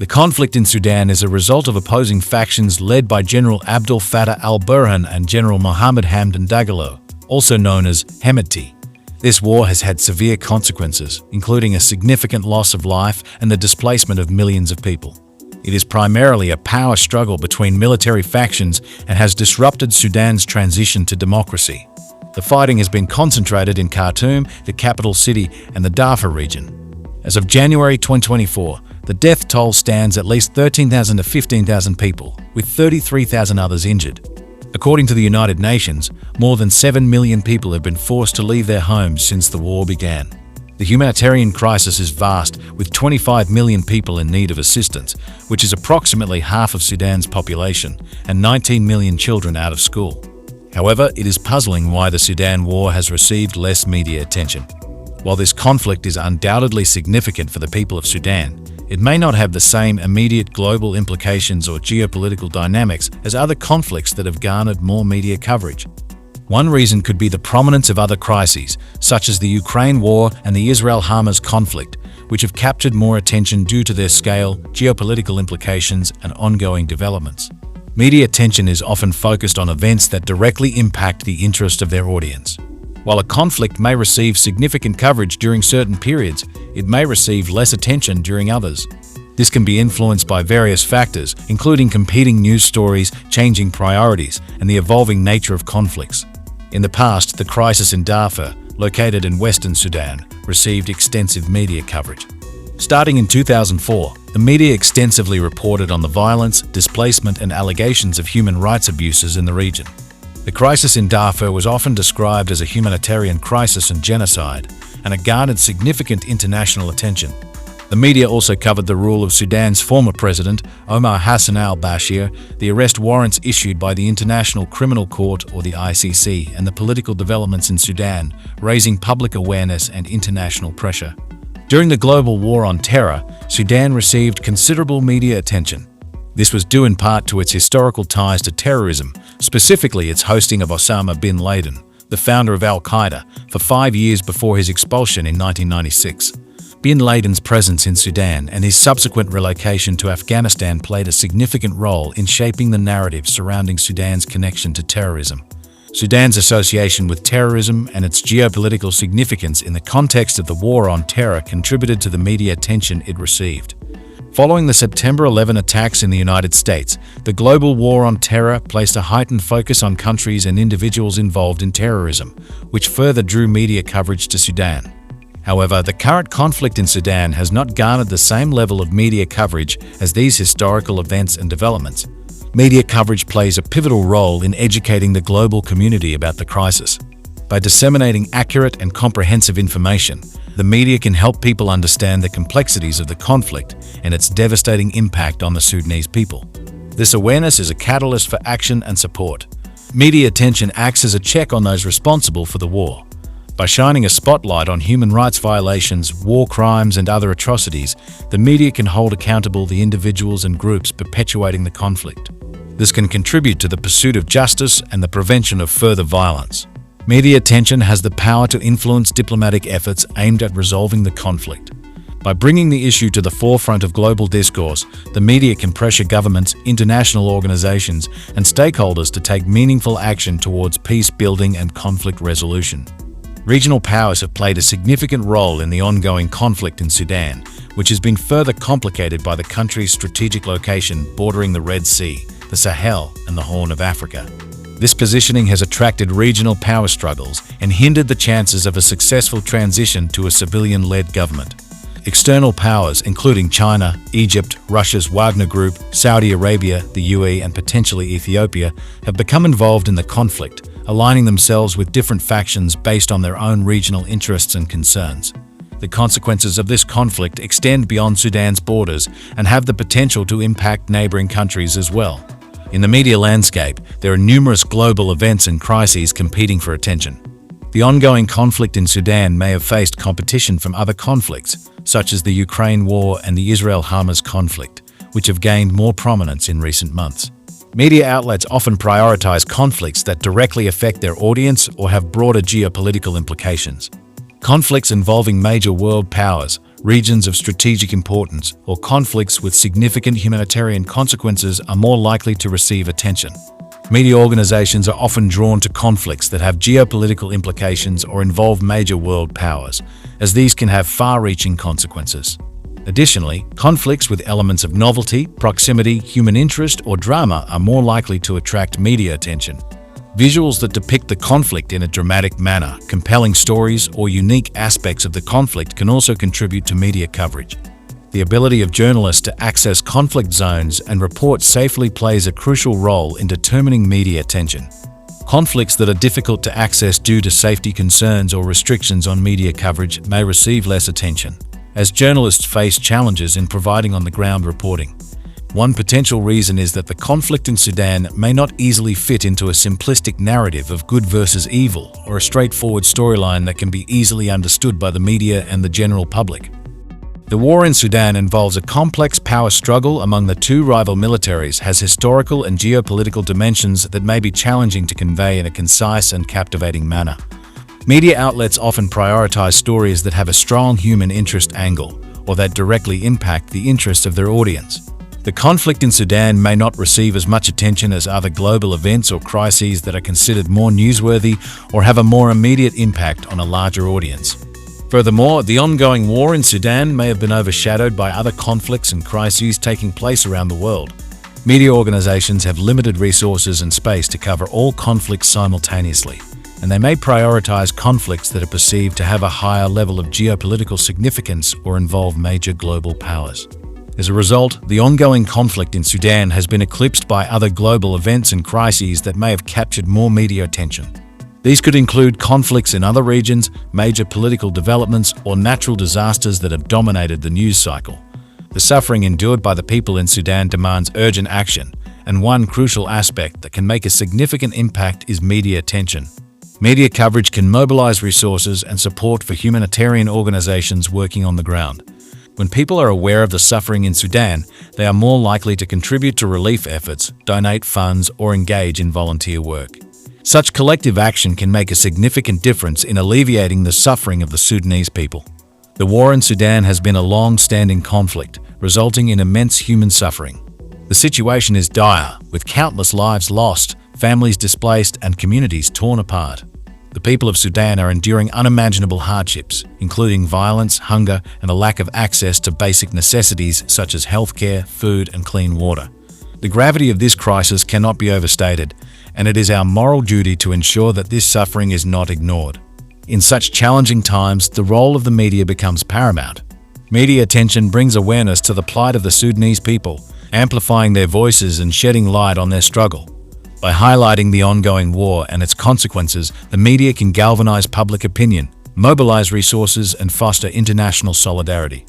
The conflict in Sudan is a result of opposing factions led by General Abdel Fattah al-Burhan and General Mohamed Hamdan Dagalo, also known as Hemedti. This war has had severe consequences, including a significant loss of life and the displacement of millions of people. It is primarily a power struggle between military factions and has disrupted Sudan's transition to democracy. The fighting has been concentrated in Khartoum, the capital city, and the Darfur region. As of January 2024, the death toll stands at least 13,000 to 15,000 people, with 33,000 others injured. According to the United Nations, more than 7 million people have been forced to leave their homes since the war began. The humanitarian crisis is vast, with 25 million people in need of assistance, which is approximately half of Sudan's population, and 19 million children out of school. However, it is puzzling why the Sudan war has received less media attention. While this conflict is undoubtedly significant for the people of Sudan, it may not have the same immediate global implications or geopolitical dynamics as other conflicts that have garnered more media coverage. One reason could be the prominence of other crises, such as the Ukraine war and the Israel-Hamas conflict, which have captured more attention due to their scale, geopolitical implications, and ongoing developments. Media attention is often focused on events that directly impact the interest of their audience. While a conflict may receive significant coverage during certain periods, it may receive less attention during others. This can be influenced by various factors, including competing news stories, changing priorities, and the evolving nature of conflicts. In the past, the crisis in Darfur, located in Western Sudan, received extensive media coverage. Starting in 2004, the media extensively reported on the violence, displacement, and allegations of human rights abuses in the region. The crisis in Darfur was often described as a humanitarian crisis and genocide, and it garnered significant international attention. The media also covered the rule of Sudan's former president, Omar Hassan al-Bashir, the arrest warrants issued by the International Criminal Court or the ICC, and the political developments in Sudan, raising public awareness and international pressure. During the global war on terror, Sudan received considerable media attention. This was due in part to its historical ties to terrorism, specifically its hosting of Osama bin Laden, the founder of al-Qaeda, for 5 years before his expulsion in 1996. Bin Laden's presence in Sudan and his subsequent relocation to Afghanistan played a significant role in shaping the narrative surrounding Sudan's connection to terrorism. Sudan's association with terrorism and its geopolitical significance in the context of the war on terror contributed to the media attention it received. Following the September 11 attacks in the United States, the global war on terror placed a heightened focus on countries and individuals involved in terrorism, which further drew media coverage to Sudan. However, the current conflict in Sudan has not garnered the same level of media coverage as these historical events and developments. Media coverage plays a pivotal role in educating the global community about the crisis. By disseminating accurate and comprehensive information, the media can help people understand the complexities of the conflict and its devastating impact on the Sudanese people. This awareness is a catalyst for action and support. Media attention acts as a check on those responsible for the war. By shining a spotlight on human rights violations, war crimes, and other atrocities, the media can hold accountable the individuals and groups perpetuating the conflict. This can contribute to the pursuit of justice and the prevention of further violence. Media attention has the power to influence diplomatic efforts aimed at resolving the conflict. By bringing the issue to the forefront of global discourse, the media can pressure governments, international organizations, and stakeholders to take meaningful action towards peace building and conflict resolution. Regional powers have played a significant role in the ongoing conflict in Sudan, which has been further complicated by the country's strategic location bordering the Red Sea, the Sahel, and the Horn of Africa. This positioning has attracted regional power struggles and hindered the chances of a successful transition to a civilian-led government. External powers, including China, Egypt, Russia's Wagner Group, Saudi Arabia, the UAE, and potentially Ethiopia, have become involved in the conflict, aligning themselves with different factions based on their own regional interests and concerns. The consequences of this conflict extend beyond Sudan's borders and have the potential to impact neighboring countries as well. In the media landscape, there are numerous global events and crises competing for attention. The ongoing conflict in Sudan may have faced competition from other conflicts, such as the Ukraine war and the Israel-Hamas conflict, which have gained more prominence in recent months. Media outlets often prioritize conflicts that directly affect their audience or have broader geopolitical implications. Conflicts involving major world powers, regions of strategic importance, or conflicts with significant humanitarian consequences are more likely to receive attention. Media organizations are often drawn to conflicts that have geopolitical implications or involve major world powers, as these can have far-reaching consequences. Additionally, conflicts with elements of novelty, proximity, human interest, or drama are more likely to attract media attention. Visuals that depict the conflict in a dramatic manner, compelling stories, or unique aspects of the conflict can also contribute to media coverage. The ability of journalists to access conflict zones and report safely plays a crucial role in determining media attention. Conflicts that are difficult to access due to safety concerns or restrictions on media coverage may receive less attention, as journalists face challenges in providing on-the-ground reporting. One potential reason is that the conflict in Sudan may not easily fit into a simplistic narrative of good versus evil or a straightforward storyline that can be easily understood by the media and the general public. The war in Sudan involves a complex power struggle among the two rival militaries, has historical and geopolitical dimensions that may be challenging to convey in a concise and captivating manner. Media outlets often prioritize stories that have a strong human interest angle or that directly impact the interests of their audience. The conflict in Sudan may not receive as much attention as other global events or crises that are considered more newsworthy or have a more immediate impact on a larger audience. Furthermore, the ongoing war in Sudan may have been overshadowed by other conflicts and crises taking place around the world. Media organizations have limited resources and space to cover all conflicts simultaneously, and they may prioritize conflicts that are perceived to have a higher level of geopolitical significance or involve major global powers. As a result, the ongoing conflict in Sudan has been eclipsed by other global events and crises that may have captured more media attention. These could include conflicts in other regions, major political developments, or natural disasters that have dominated the news cycle. The suffering endured by the people in Sudan demands urgent action, and one crucial aspect that can make a significant impact is media attention. Media coverage can mobilize resources and support for humanitarian organizations working on the ground. When people are aware of the suffering in Sudan, they are more likely to contribute to relief efforts, donate funds, or engage in volunteer work. Such collective action can make a significant difference in alleviating the suffering of the Sudanese people. The war in Sudan has been a long-standing conflict, resulting in immense human suffering. The situation is dire, with countless lives lost, families displaced, and communities torn apart. The people of Sudan are enduring unimaginable hardships, including violence, hunger, and a lack of access to basic necessities such as healthcare, food, and clean water. The gravity of this crisis cannot be overstated, and it is our moral duty to ensure that this suffering is not ignored. In such challenging times, the role of the media becomes paramount. Media attention brings awareness to the plight of the Sudanese people, amplifying their voices and shedding light on their struggle. By highlighting the ongoing war and its consequences, the media can galvanize public opinion, mobilize resources, and foster international solidarity.